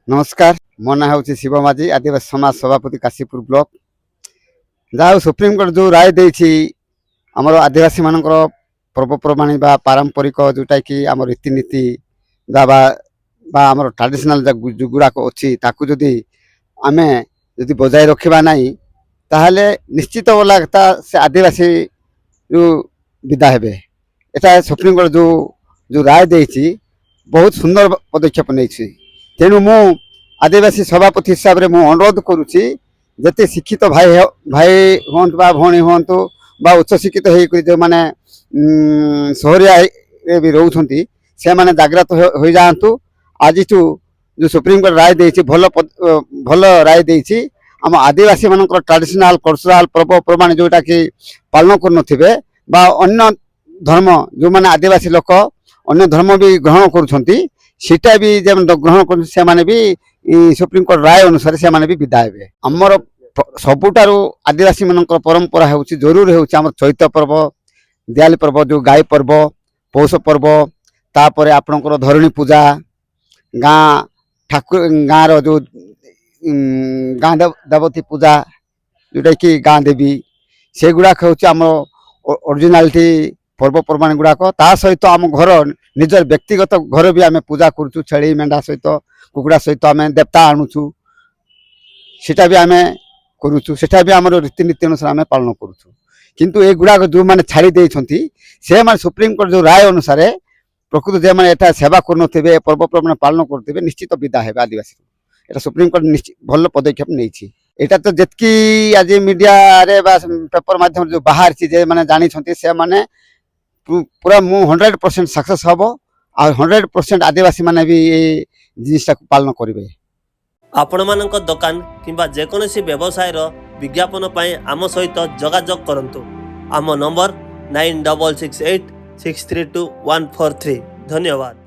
नमस्कार मो ना हूँ शिव माझी आदिवासी समाज सभापति काशीपुर ब्लॉक जहाँ सुप्रीमकोर्ट जो राय देछि आमर आदिवासी मानकर पर्वपर्वाणी बा पारंपरिक जोटा कि आम रीतिनीति आमर ट्रेडिशनल जो गुड़ाक अच्छी जदि आम जदि बजाय रखा ना ताहले निश्चित लगता से आदिवासी विदा हे एटा सुप्रीमकोर्ट जो जो राय देछि बहुत सुंदर पदक्षेप नहीं तेणु मु आदिवासी सभापति हिसाब से मुझे अनुरोध करुच्ची जिते शिक्षित भाई भाई हूँ बा भौणी हूँ बा उच्च शिक्षित हो जो मैंने सहरिया भी रोचे से मैंने जागृत हो जातु आज जो सुप्रीमकोर्ट राय देछि भल राय देछि आम आदिवासी मान ट्रेडिशनल कल्चरल पर्वपर्वाणी जोटा कि पालन कर अन्य धर्म जो मैंने आदिवासी लोक अन्य धर्म भी ग्रहण करुँच सीटा भी जब ग्रहण कर भी सुप्रीमकोर्ट राय अनुसार से भी विदा हे आमर सबुठार आदिवासी मान परंपरा हूँ जरूर हूँ आम चैत्र पर्व दिवाली पर्व जो गाई पर्व पौष पर्व तापर आपणकर धरणी पूजा गाँ ठाकुर गाँव जो गाँ देवती पूजा जोटा कि गाँ देवी से गुड़ाक हूँ आम ओरिजिनालिटी पर्वपर्वाणी गुड़ाक ता सहित आम घर निजर व्यक्तिगत घर भी आम पूजा करुचु छेली मेंढा सहित कुकुड़ा सहित आम देवता आणुचु सेटा भी आम करुचु सेटा भी आम रीतिनीति अनुसार आम पालन करुचु किंतु ए गुड़ाक जो मैंने छाड़ी देइछंती से माने सुप्रीमकोर्ट जो राय अनुसार प्रकृत जे माने एटा सेवा करनथिबे पर्वपर्वाणी पालन करथिबे निश्चित विदा हेबे आदिवासी एटा सुप्रीमकोर्ट निश्चित भल पदक्षेप नेइछि एटा तो जेतकी आज मीडिया रे बा पेपर माध्यम जो बाहर छी जे माने जानि छंती से माने पूरा मु 100% सक्सेस हम और 100% आदिवासी माने भी ये जिनिसटा पालन करेंगे। आपण मानक दुकान किंबा जेकोसी व्यवसाय विज्ञापन पाई आम सहित जोगाजोग करंतु। आम नंबर 9668 632 143। धन्यवाद।